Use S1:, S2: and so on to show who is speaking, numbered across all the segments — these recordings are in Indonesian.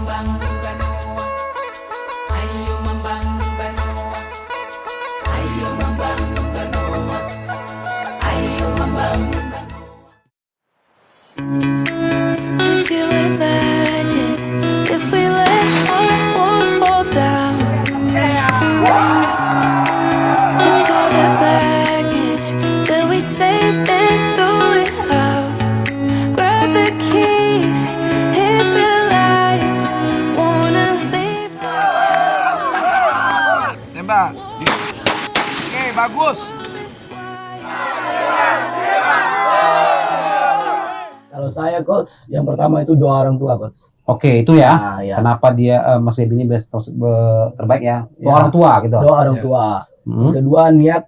S1: membangun Banoa, ayo membangun Banoa, ayo membangun Banoa, ayo membangun Banoa.
S2: Could you imagine if we let our walls fall down? Took all the baggage that we saved and threw it out. Grab the keys, hit the lights. Wanna leave
S3: Tembak. Oke, bagus.
S4: Kalau saya coach, yang pertama itu doa orang tua coach.
S5: Oke, itu ya.
S4: Nah, ya.
S5: Kenapa dia Mas Debi ini terbaik ya?
S4: Ya.
S5: Orang tua gitu.
S4: Doa orang
S3: Ya.
S4: tua.
S5: Hmm.
S4: Kedua niat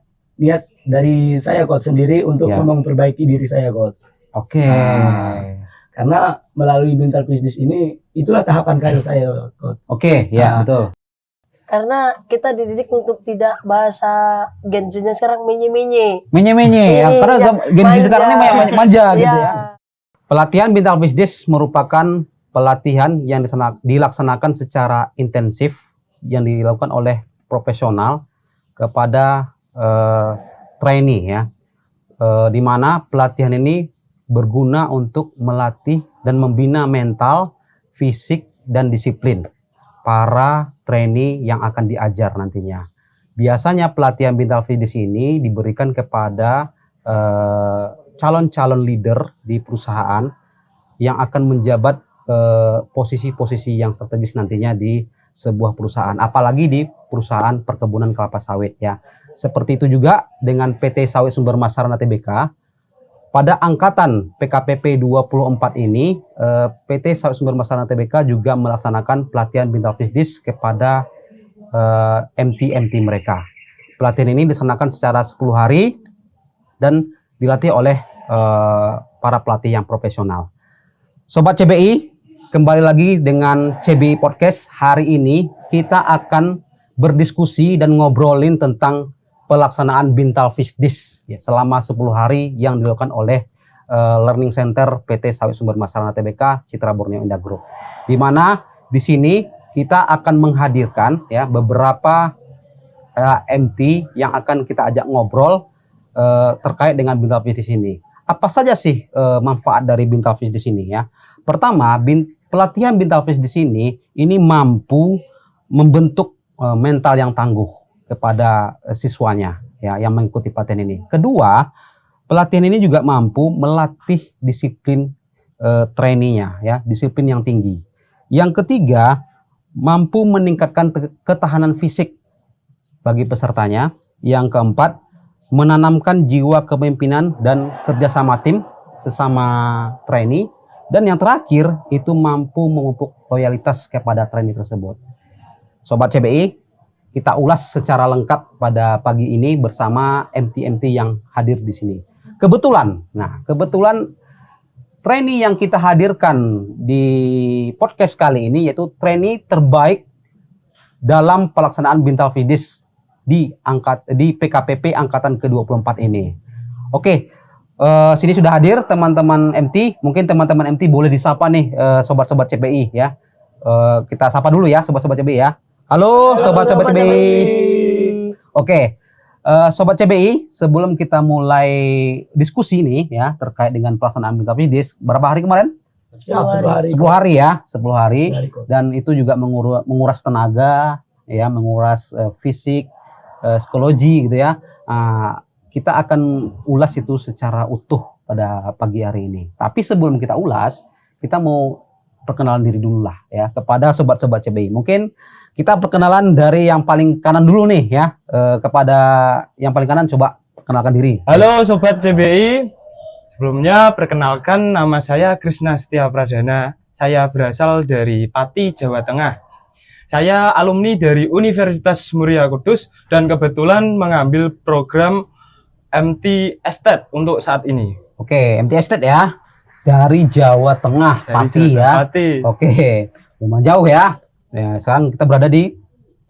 S4: dari saya coach sendiri untuk
S5: Ya.
S4: memperbaiki diri saya coach.
S5: Oke.
S4: Nah. Karena melalui mental business ini itulah tahapan karir saya coach.
S5: Oke, ya
S4: Nah.
S5: betul.
S6: Karena kita dididik untuk tidak bahasa Gen Z-nya sekarang menye-menye.
S5: Menye-menye ya.
S6: Iya,
S5: Karena Gen Z
S6: manja.
S5: sekarang ini banyak manja gitu
S6: Iya.
S5: ya. Pelatihan mental business merupakan pelatihan yang dilaksanakan secara intensif yang dilakukan oleh profesional kepada trainee ya. Di mana pelatihan ini berguna untuk melatih dan membina mental, fisik, dan disiplin para trainee yang akan diajar nantinya. Biasanya pelatihan mental fitness ini diberikan kepada calon-calon leader di perusahaan yang akan menjabat posisi-posisi yang strategis nantinya di sebuah perusahaan, apalagi di perusahaan perkebunan kelapa sawit ya. Seperti itu juga dengan PT Sawit Sumber Masarana Tbk. Pada angkatan PKPP 24 ini, PT Sawit Sumber Masarana Tbk juga melaksanakan pelatihan mental fitness kepada MT-MT mereka. Pelatihan ini dilaksanakan secara 10 hari dan dilatih oleh para pelatih yang profesional. Sobat CBI, kembali lagi dengan CBI Podcast. Hari ini kita akan berdiskusi dan ngobrolin tentang pelaksanaan mental fitness ya, selama 10 hari yang dilakukan oleh Learning Center PT Sawit Sumber Masarana Tbk Citra Borneo Indah Group. Di mana di sini kita akan menghadirkan ya beberapa MT yang akan kita ajak ngobrol terkait dengan mental fitness ini. Apa saja sih manfaat dari mental fitness ini ya? Pertama, pelatihan mental fitness ini mampu membentuk mental yang tangguh kepada siswanya ya yang mengikuti pelatihan ini. Kedua, pelatihan ini juga mampu melatih disiplin trainee-nya ya, disiplin yang tinggi. Yang ketiga, mampu meningkatkan ketahanan fisik bagi pesertanya. Yang keempat, menanamkan jiwa kepemimpinan dan kerjasama tim sesama trainee. Dan yang terakhir, itu mampu memupuk loyalitas kepada trainee tersebut. Sobat CBI, kita ulas secara lengkap pada pagi ini bersama MT-MT yang hadir di sini. Kebetulan trainee yang kita hadirkan di podcast kali ini yaitu trainee terbaik dalam pelaksanaan mental fitness di PKPP angkatan ke-24 ini. Oke, sini sudah hadir teman-teman MT. Mungkin teman-teman MT boleh disapa nih sobat-sobat CBI ya. Kita sapa dulu ya sobat-sobat CBI ya. Halo sobat-sobat CBI. Oke, sobat CBI, sebelum kita mulai diskusi nih ya terkait dengan pelaksanaan mental fitness, berapa hari kemarin?
S4: 10 hari.
S5: 10 hari ya, 10 hari.
S4: Coach.
S5: Dan itu juga menguras tenaga ya, menguras fisik, psikologi gitu ya. Kita akan ulas itu secara utuh pada pagi hari ini. Tapi sebelum kita ulas, kita mau perkenalan diri dulu lah ya kepada sobat-sobat CBI. Mungkin kita perkenalan dari yang paling kanan dulu nih ya. Kepada yang paling kanan coba perkenalkan diri.
S3: Halo Sobat CBI, sebelumnya perkenalkan nama saya Krisna Setia Pradana. Saya berasal dari Pati, Jawa Tengah. Saya alumni dari Universitas Muria Kudus dan kebetulan mengambil program MT Estate untuk saat ini.
S5: Oke, MT Estate ya. Dari Jawa Tengah,
S3: Dari
S5: Pati
S3: Jawa
S5: ya.
S3: Pati.
S5: Oke, lumayan jauh ya. Ya, sekarang kita berada di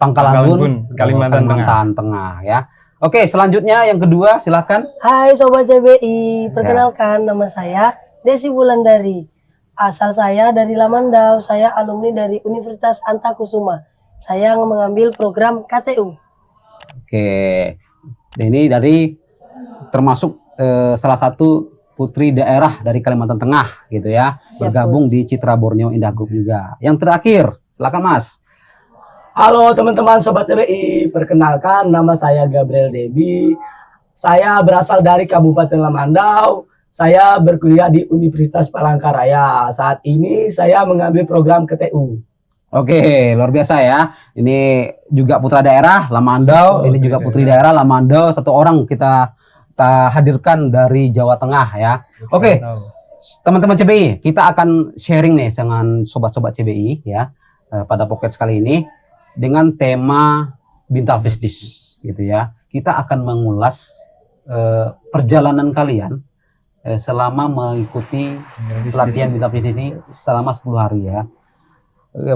S5: Pangkalan Bun,
S3: Kalimantan
S5: Tengah ya. Oke, selanjutnya yang kedua silahkan.
S6: Hai Sobat CBI, perkenalkan nama saya Desi Wulandari. Asal saya dari Lamandau, saya alumni dari Universitas Antakusuma. Saya mengambil program KTU.
S5: Oke. Dan ini dari termasuk salah satu putri daerah dari Kalimantan Tengah gitu ya.
S6: Siap,
S5: Bergabung di Citra Borneo Indah Group juga. Yang terakhir, silakan Mas.
S4: Halo teman-teman Sobat CBI, perkenalkan nama saya Gabriel Debi. Saya berasal dari Kabupaten Lamandau. Saya berkuliah di Universitas Palangkaraya. Saat ini saya mengambil program KTU.
S5: Oke, luar biasa ya. Ini juga putra daerah Lamandau, ini juga putri daerah Lamandau. Satu orang kita hadirkan dari Jawa Tengah ya. Oke, teman-teman CBI, kita akan sharing nih dengan sobat-sobat CBI ya pada podcast kali ini dengan tema Bintal Bisnis gitu ya. Kita akan mengulas perjalanan kalian selama mengikuti pelatihan Bintal Bisnis ini selama 10 hari ya.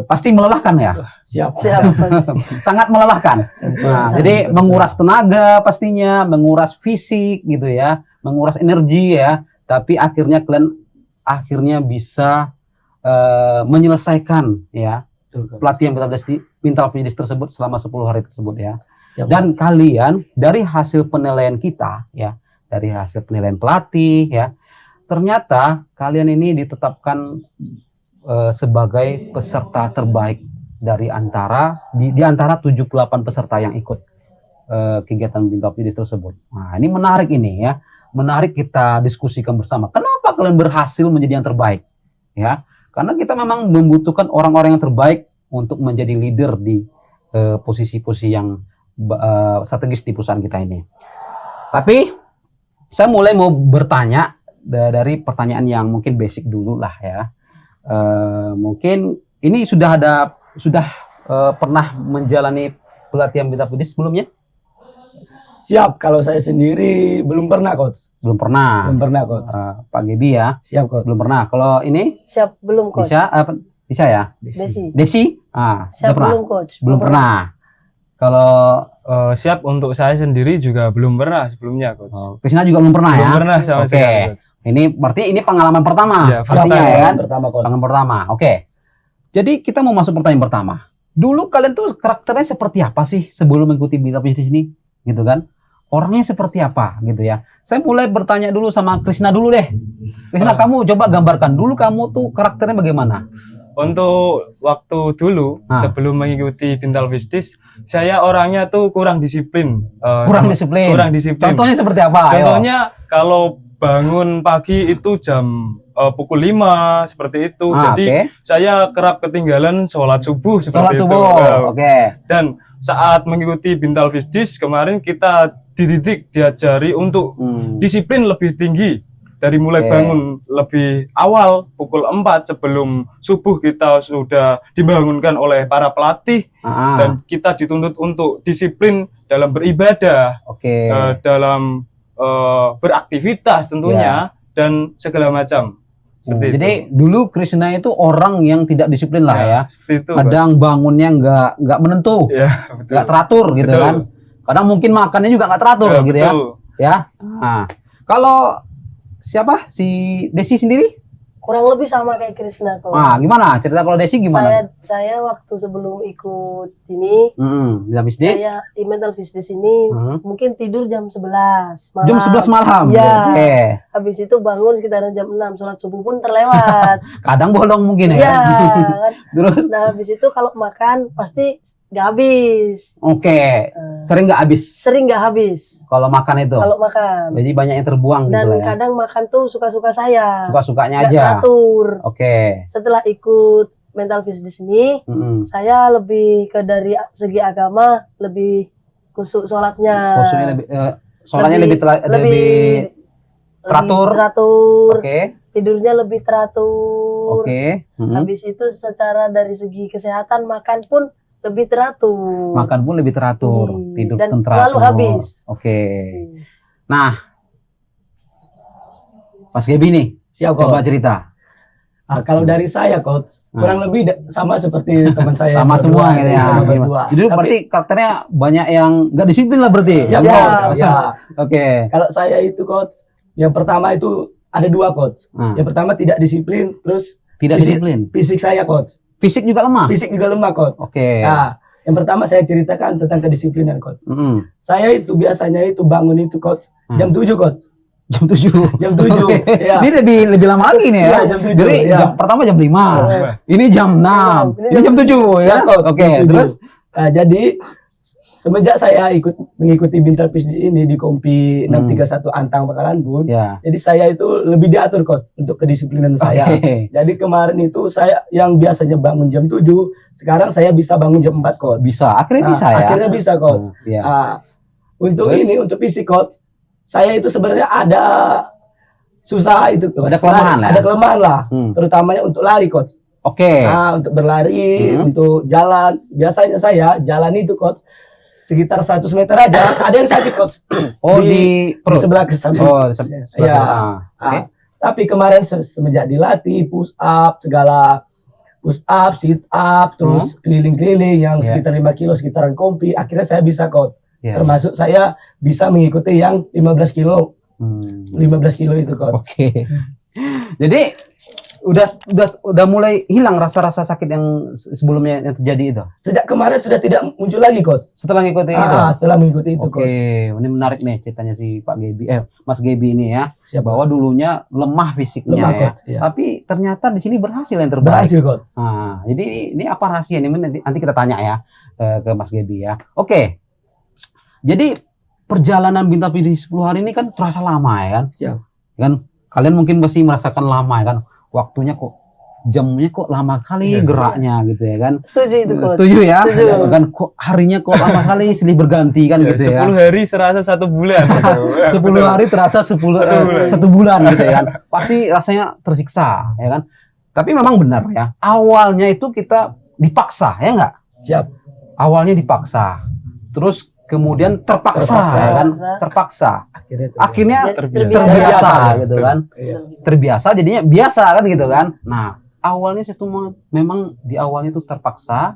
S5: Pasti melelahkan ya.
S4: Siap.
S5: Sangat melelahkan. Nah, jadi menguras tenaga pastinya, menguras fisik gitu ya, menguras energi ya. Tapi akhirnya kalian bisa menyelesaikan ya pelatihan Bintal Bisnis tersebut selama 10 hari tersebut ya. Dan kalian dari hasil penilaian kita ya, dari hasil penilaian pelatih ya, ternyata kalian ini ditetapkan sebagai peserta terbaik dari antara 78 peserta yang ikut kegiatan Bintal Bisnis tersebut. Nah, ini menarik ini ya. Menarik kita diskusikan bersama. Kenapa kalian berhasil menjadi yang terbaik? Ya, karena kita memang membutuhkan orang-orang yang terbaik untuk menjadi leader di posisi-posisi yang strategis di perusahaan kita ini. Tapi saya mulai mau bertanya dari pertanyaan yang mungkin basic dulu lah ya. Mungkin ini sudah pernah menjalani pelatihan Bintal Bisnis sebelumnya?
S4: Siap, kalau saya sendiri belum pernah, Coach.
S5: Belum pernah.
S4: Belum pernah, Coach.
S5: Pak Gebi ya?
S4: Siap, Coach.
S5: Belum pernah. Kalau ini?
S6: Siap, belum Coach.
S5: Bisa ya? Desi?
S6: Siap,
S5: pernah?
S6: belum Coach.
S5: Belum pernah. Kalau
S3: siap untuk saya sendiri juga belum pernah sebelumnya, Coach.
S5: Krisna juga belum pernah ya?
S3: Belum pernah sama sekali, Coach.
S5: Ini berarti ini pengalaman pertama.
S3: Ya,
S5: pastinya ya kan?
S4: Coach.
S5: Pengalaman pertama. Oke. Jadi kita mau masuk pertanyaan pertama. Dulu kalian tuh karakternya seperti apa sih sebelum mengikuti Bintal Bisnis ini? Gitu kan? Orangnya seperti apa gitu ya? Saya mulai bertanya dulu sama Krisna dulu deh. Krisna, kamu coba gambarkan dulu kamu tuh karakternya bagaimana?
S3: Untuk waktu dulu sebelum mengikuti Bintal Bisnis, saya orangnya tuh kurang disiplin.
S5: Kurang disiplin. Contohnya seperti apa?
S3: Contohnya kalau bangun pagi itu jam pukul 5 seperti itu. Jadi saya kerap ketinggalan sholat subuh seperti itu. Dan saat mengikuti Bintal Bisnis kemarin kita diajari untuk disiplin lebih tinggi. Dari mulai bangun lebih awal pukul 4 sebelum subuh kita sudah dibangunkan oleh para pelatih dan kita dituntut untuk disiplin dalam beribadah, dalam beraktivitas tentunya dan segala macam.
S5: Jadi dulu Krisna itu orang yang tidak disiplin lah ya.
S3: Itu,
S5: kadang bangunnya nggak menentu, nggak teratur gitu kan. Kadang mungkin makannya juga nggak teratur gitu ya. Nah, kalau siapa si Desi sendiri?
S6: Kurang lebih sama kayak Krisna kok.
S5: Gimana? Cerita kalau Desi gimana?
S6: Saya waktu sebelum ikut ini,
S5: Bintal Bisnis.
S6: Saya di Bintal Bisnis ini mungkin tidur jam 11 malam.
S5: Jam 11 malam.
S6: Iya. Habis itu bangun sekitaran jam 6, sholat subuh pun terlewat.
S5: Kadang bolong mungkin ya.
S6: Kan?
S5: Terus?
S6: Nah, habis itu kalau makan pasti nggak habis.
S5: Sering nggak habis?
S6: Sering nggak habis.
S5: Kalau makan itu? Kalau
S6: makan.
S5: Jadi banyak yang terbuang
S6: dan
S5: gitu ya?
S6: Kadang makan tuh suka-suka saya.
S5: Suka-sukanya aja?
S6: Teratur. Setelah ikut Bintal Bisnis ini, saya lebih dari segi agama, lebih kusuk sholatnya.
S5: Sholatnya lebih teratur? Tidurnya lebih teratur.
S6: Habis itu secara dari segi kesehatan, makan pun lebih teratur.
S5: Tidur
S6: dan
S5: teratur.
S6: Selalu habis.
S5: Nah, Mas Gebi nih, coba cerita.
S4: Kalau dari saya, Coach, kurang lebih sama seperti teman saya.
S5: Sama semua gitu ya. Jadi berarti karakternya banyak yang nggak disiplin lah berarti.
S4: Kalau saya itu, Coach, yang pertama itu ada 2, Coach. Yang pertama tidak disiplin, terus
S5: Tidak disiplin.
S4: Fisik saya coach.
S5: Fisik juga lemah.
S4: Fisik juga lemah coach.
S5: Oke.
S4: Nah, yang pertama saya ceritakan tentang kedisiplinan coach.
S5: Mm-mm.
S4: Saya itu biasanya itu bangun itu coach jam 7 coach.
S5: Jam 7.
S4: Jam 7.
S5: Oke.
S4: Ya.
S5: Ini lebih lama lagi nih ya.
S4: Iya, jam 7,
S5: Jadi
S4: ya.
S5: pertama jam 5. Ini jam 6. Ini jam 7 ya.
S4: Coach.
S5: Oke,
S4: Jam 7.
S5: terus
S4: Nah, jadi semenjak saya mengikuti Bintal Fisdis ini di Kompi 631 Antang Bakaran Bun,
S5: ya.
S4: jadi saya itu lebih diatur coach untuk kedisiplinan saya.
S5: Oke.
S4: Jadi kemarin itu saya yang biasanya bangun jam 7, sekarang saya bisa bangun jam 4 coach.
S5: Bisa, akhirnya
S4: Nah,
S5: bisa ya.
S4: Akhirnya bisa coach.
S5: Iya.
S4: Untuk
S5: Terus?
S4: ini, untuk fisik coach, saya itu sebenarnya ada susah itu coach.
S5: Ada kelemahan
S4: Lari,
S5: ya?
S4: Ada kelemahan lah,
S5: Hmm.
S4: terutamanya untuk lari coach.
S5: Oke.
S4: Nah, untuk berlari, untuk jalan, biasanya saya jalan itu coach sekitar 100 meter aja, ada yang sakit coach.
S5: Oh,
S4: di
S5: di perut.
S4: sebelah ke samping.
S5: Oh, sebelah.
S4: Ya.
S5: Oke.
S4: Tapi kemarin semenjak dilatih push up segala push up, sit up, terus keliling-keliling yang
S5: Ya.
S4: sekitar 5 kilo sekitaran Kompi, akhirnya saya bisa coach.
S5: Ya.
S4: Termasuk saya bisa mengikuti yang 15 kilo, 15 kilo itu coach.
S5: Oke. Jadi udah mulai hilang rasa-rasa sakit yang sebelumnya yang terjadi itu.
S4: Sejak kemarin sudah tidak muncul lagi coach.
S5: Setelah ngikutin itu.
S4: Setelah mengikuti itu
S5: Oke,
S4: coach.
S5: ini menarik nih ceritanya si Pak Gebi, Mas Gebi ini ya,
S4: Siap,
S5: bahwa dulunya lemah fisiknya
S4: Lemah,
S5: ya,
S4: Coach, iya.
S5: tapi ternyata di sini berhasil yang terbaik.
S4: Berhasil coach.
S5: Nah, jadi ini apa rahasia ini? Nanti kita tanya ya ke Mas Gebi ya. Oke, jadi perjalanan Bintal Fisdis 10 hari ini kan terasa lama ya kan?
S4: Siap.
S5: Kan kalian mungkin masih merasakan lama ya kan? Waktunya kok jamnya kok lama kali geraknya gitu ya kan?
S6: Setuju itu coach.
S5: Setuju ya?
S6: Setuju.
S5: Kan kok harinya kok lama kali silih berganti kan gitu ya?
S3: 10 hari serasa 1 bulan.
S5: 10 hari terasa 1 bulan gitu ya kan. Pasti rasanya tersiksa ya kan. Tapi memang benar ya. Awalnya itu kita dipaksa ya enggak?
S4: Siap.
S5: Awalnya dipaksa. Terus kemudian terpaksa ya kan? Terpaksa. Akhirnya terbiasa gitu kan.
S4: Iya.
S5: Terbiasa jadinya biasa kan gitu kan. Nah, awalnya saya tuh memang di awalnya itu terpaksa,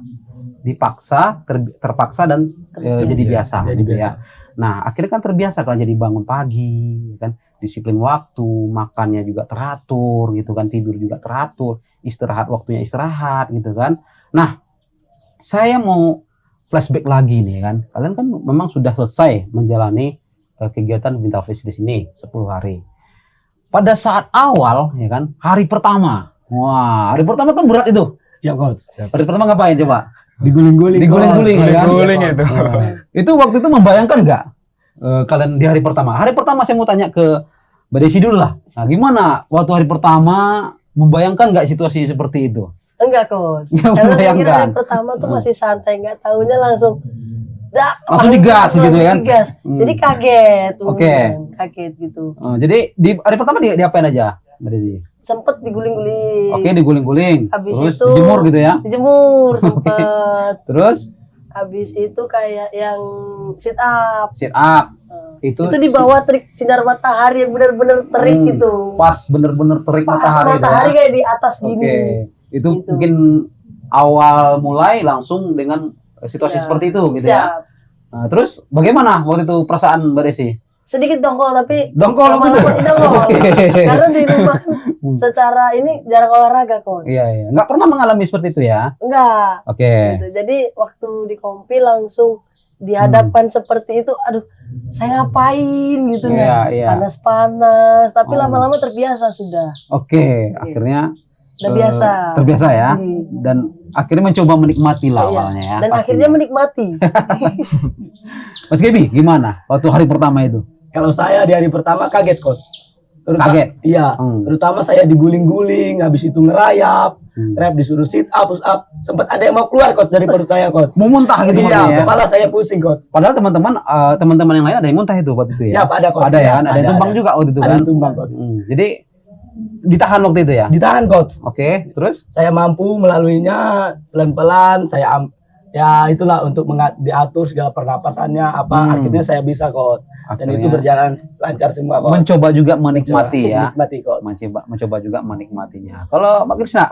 S5: dipaksa, terpaksa dan jadi biasa.
S4: Jadi
S5: gitu
S4: biasa.
S5: ya. Nah, akhirnya kan terbiasa kalau jadi bangun pagi, kan disiplin waktu, makannya juga teratur, gitu kan, tidur juga teratur, istirahat waktunya istirahat, gitu kan. Nah, saya mau flashback lagi nih kan, kalian kan memang sudah selesai menjalani kegiatan Bintal Fisdis di sini 10 hari. Pada saat awal, ya kan, hari pertama, wah, hari pertama kan berat itu.
S4: Siap coach. Siap.
S5: Hari pertama ngapain coba?
S4: Diguling-guling.
S5: Diguling-guling,
S4: coach.
S5: ya kan?
S3: Diguling itu.
S5: Itu waktu itu membayangkan nggak kalian di hari pertama? Hari pertama saya mau tanya ke Mbak Desi dulu lah. Nah, gimana waktu hari pertama membayangkan nggak situasi seperti itu?
S6: Enggak coach.
S5: Nggak
S6: Karena saya kira
S5: membayangkan.
S6: hari pertama tuh masih santai, nggak tahunya langsung
S5: Langsung digas gitu ya kan?
S6: Digas. Jadi kaget.
S5: Oke.
S6: Kaget gitu.
S5: Jadi di hari pertama diapain aja Mbak Desi?
S6: Sempet diguling-guling.
S5: Oke, diguling-guling.
S6: Habis
S5: Terus
S6: itu
S5: dijemur gitu ya?
S6: Dijemur sempet.
S5: Terus
S6: Habis itu kayak yang sit up.
S5: sit up. Itu
S6: Itu di bawah terik sinar matahari yang benar-benar terik itu.
S5: Pas bener-bener terik
S6: Pas
S5: matahari.
S6: matahari
S5: itu ya?
S6: kayak di atas
S5: Oke,
S6: gini.
S5: itu
S6: Gitu.
S5: mungkin awal mulai langsung dengan situasi
S6: Ya,
S5: seperti itu gitu ya.
S6: Siap.
S5: Nah, terus bagaimana waktu itu perasaan Mbak Desi?
S6: Sedikit dongkol tapi
S5: Dongkol gitu?
S6: lama-lama dongkol.
S5: Oke.
S6: Karena di rumah kan secara ini jarang olahraga coach.
S5: Iya, iya. Nggak pernah mengalami seperti itu ya?
S6: Enggak.
S5: Oke.
S6: Gitu. Jadi waktu di Kompi langsung dihadapkan seperti itu, aduh, saya ngapain gitu
S5: Iya,
S6: ya.
S5: iya.
S6: Panas-panas, tapi
S5: Oh.
S6: lama-lama terbiasa sudah.
S5: Oke, akhirnya
S6: Udah biasa.
S5: terbiasa ya.
S6: Hmm.
S5: Dan akhirnya mencoba menikmati lah
S6: Iya.
S5: awalnya ya.
S6: Dan
S5: pastinya.
S6: akhirnya menikmati.
S5: Mas Gebi, gimana waktu hari pertama itu?
S4: Kalau saya di hari pertama kaget coach.
S5: Kaget?
S4: Iya.
S5: Hmm.
S4: Terutama saya diguling-guling, habis itu ngerayap, rep disuruh sit up, push up. Sempat ada yang mau keluar coach dari perut saya coach.
S5: Mau muntah gitu maksudnya
S4: Iya,
S5: ya?
S4: kepala saya pusing coach.
S5: Padahal teman-teman yang lain ada yang muntah itu waktu itu ya?
S4: Siap, ada coach.
S5: Ada ya kan? Ada yang tumbang
S4: ada.
S5: juga waktu itu
S4: Ada
S5: kan?
S4: yang tumbang coach.
S5: Jadi ditahan waktu itu ya?
S4: Ditahan coach.
S5: Oke, terus?
S4: Saya mampu melaluinya pelan-pelan. Ya itulah untuk diatur segala pernapasannya apa. Akhirnya saya bisa coach. Dan
S5: Akhirnya
S4: itu berjalan lancar semua coach.
S5: mencoba juga menikmati ya?
S4: Menikmati coach.
S5: Mencoba juga menikmatinya. Kalau Pak Krisna,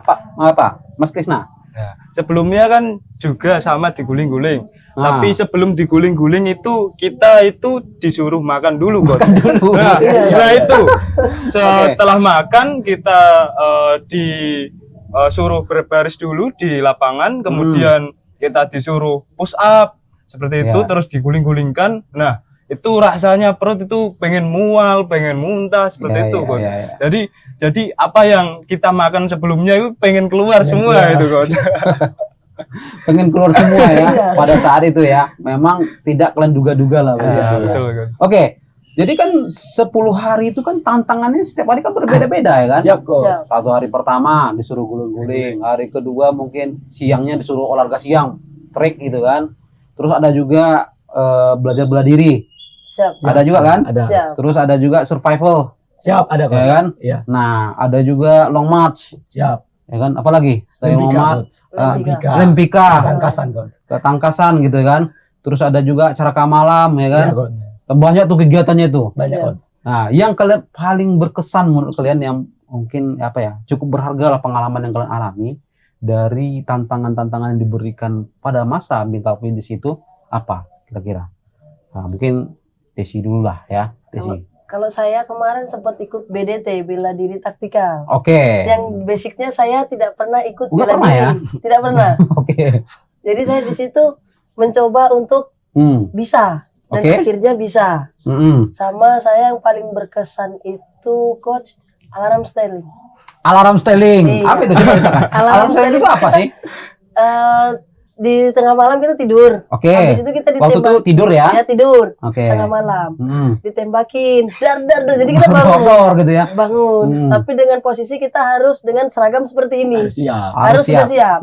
S5: Mas Krisna?
S3: Nah, sebelumnya kan juga sama diguling-guling.
S5: Ah.
S3: Tapi sebelum diguling-guling itu kita itu disuruh makan dulu, Coach. Nah,
S6: Iya,
S3: nah itu setelah makan kita suruh berbaris dulu di lapangan, kemudian kita disuruh push up seperti itu, terus diguling-gulingkan. Nah, itu rasanya perut itu pengen mual, pengen muntah seperti itu, Coach. Jadi apa yang kita makan sebelumnya itu pengen keluar semua itu, Coach.
S5: Pengen keluar semua ya pada saat itu ya. Memang tidak kalian duga-duga lah.
S3: Betul, Coach.
S5: Oke. Jadi kan 10 hari itu kan tantangannya setiap hari kan berbeda-beda ya kan?
S4: Siap, Coach.
S5: Satu hari pertama disuruh guling-guling, hari kedua mungkin siangnya disuruh olahraga siang, trek gitu kan. Terus ada juga belajar bela diri.
S6: Siap.
S5: Ada juga kan?
S4: Ada.
S6: Siap.
S5: Terus ada juga survival,
S4: Siap, ada, Coach.
S5: ya kan?
S4: Iya.
S5: Nah, ada juga long march,
S4: Siap.
S5: ya kan? Apalagi selain long
S4: Lempika,
S5: march,
S6: Lempika.
S5: lempika,
S4: Ketangkasan, Coach.
S5: ketangkasan gitu kan? Terus ada juga caraka malam, ya kan?
S4: Iya, Coach.
S5: Banyak tuh kegiatannya tuh.
S4: Banyak,
S6: Siap.
S4: Coach.
S5: Nah, yang kalian paling berkesan menurut kalian yang mungkin apa ya, cukup berharga lah pengalaman yang kalian alami dari tantangan-tantangan yang diberikan pada masa mental fitness itu apa kira-kira? Nah, mungkin Desi dulu lah ya, Desi.
S6: Kalau saya kemarin sempat ikut BDT, bela diri taktikal.
S5: Oke.
S6: Yang basicnya saya tidak pernah ikut
S5: Nggak
S6: bela
S5: pernah
S6: diri.
S5: ya?
S6: Tidak pernah.
S5: Oke.
S6: Jadi saya di situ mencoba untuk bisa dan
S5: Oke.
S6: akhirnya bisa. Sama saya yang paling berkesan itu Coach alarm styling.
S5: Alarm styling.
S6: Iya.
S5: Apa itu? Coba ceritakan.
S6: Alarm
S5: Alarm styling itu apa sih?
S6: Di tengah malam kita tidur.
S5: Oke.
S6: Habis itu kita
S5: Waktu itu
S6: ditembak.
S5: tidur ya?
S6: Ya tidur.
S5: Oke.
S6: Tengah malam.
S5: Hmm.
S6: Ditembakin. Dar. Jadi kita bangun.
S5: Bogor gitu ya.
S6: Bangun.
S5: Hmm.
S6: Tapi dengan posisi kita harus dengan seragam seperti ini.
S4: Harus siap.
S6: Harus sudah siap.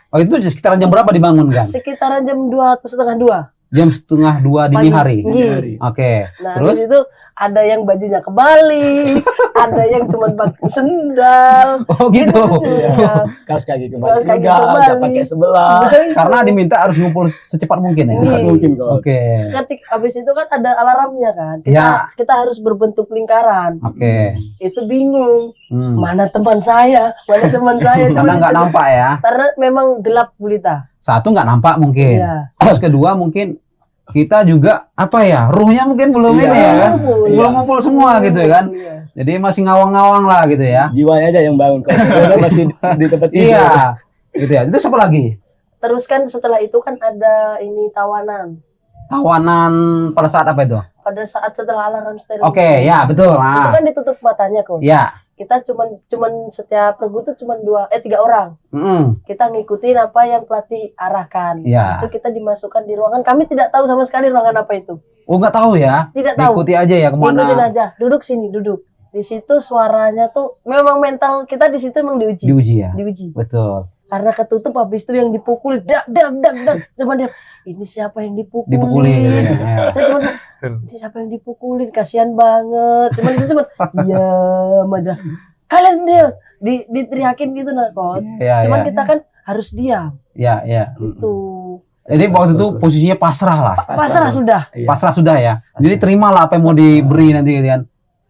S5: Oh, itu sekitaran jam berapa dibangunkan?
S6: Sekitaran jam 2 atau setengah 2.
S5: Jam setengah 2 dini
S6: Pagi.
S5: hari.
S6: Iya.
S5: Oke.
S6: Nah,
S5: Terus?
S6: di situ ada yang bajunya kebalik, ada yang cuma pakai sendal.
S5: Oh gitu.
S6: Itu juga.
S4: Kaos kaki kembali.
S6: Kaos kaki
S4: Enggak,
S6: kembali.
S4: enggak pakai sebelah.
S5: Karena diminta harus ngumpul secepat mungkin ya.
S6: Iya.
S4: Mungkin, Coach.
S5: Oke.
S6: Ketik abis itu kan ada alarmnya kan.
S5: Ya.
S6: Kita harus berbentuk lingkaran.
S5: Oke.
S6: Itu bingung.
S5: Hmm.
S6: Mana teman saya? Mana teman saya?
S5: Karena nggak nampak ya.
S6: Karena memang gelap gulita.
S5: Satu nggak nampak mungkin.
S6: Iya.
S5: Terus kedua mungkin kita juga apa ya, ruhnya mungkin belum
S4: Iya.
S5: ini ya kan,
S6: Ngumpul.
S5: belum ngumpul semua gitu ya kan.
S6: Iya.
S5: Jadi masih ngawang-ngawang lah gitu ya.
S4: Jiwanya aja yang bangun. Kalau dia masih di tempat tidur.
S5: Iya, gitu ya. Itu siapa lagi?
S6: Terus kan setelah itu kan ada ini tawanan.
S5: Tawanan pada saat apa itu?
S6: Pada saat setelah alarm steril.
S5: Oke, ya betul.
S6: Itu
S5: Nah,
S6: kan ditutup matanya kok.
S5: ya.
S6: Kita cuman setiap regu tuh cuman 3 orang.
S5: Mm-mm.
S6: Kita ngikutin apa yang pelatih arahkan.
S5: Ya.
S6: Terus itu kita dimasukkan di ruangan. Kami tidak tahu sama sekali ruangan apa itu.
S5: Oh nggak tahu ya?
S6: Tidak tahu.
S5: Ikuti aja ya
S6: Ikutin
S5: kemana?
S6: aja. Duduk sini, duduk. Di situ suaranya tuh memang mental kita di situ memang diuji.
S5: Diuji ya.
S6: Diuji.
S5: Betul.
S6: Karena ketutup habis itu yang dipukul dak. Cuman dia ini siapa yang dipukulin?
S5: Dipukulin. Ya.
S6: Saya cuma ini siapa yang dipukulin? Kasihan banget. Cuman di situ cuma diam aja. Kalian diam. Diteriakin gitu nah coach.
S5: Ya,
S6: Cuman
S5: ya.
S6: kita kan harus diam.
S5: Ya, ya.
S6: Itu
S5: Jadi waktu itu posisinya pasrah lah.
S6: pasrah sudah.
S4: Iya.
S5: Pasrah sudah ya. Jadi terimalah apa yang mau diberi nanti kan.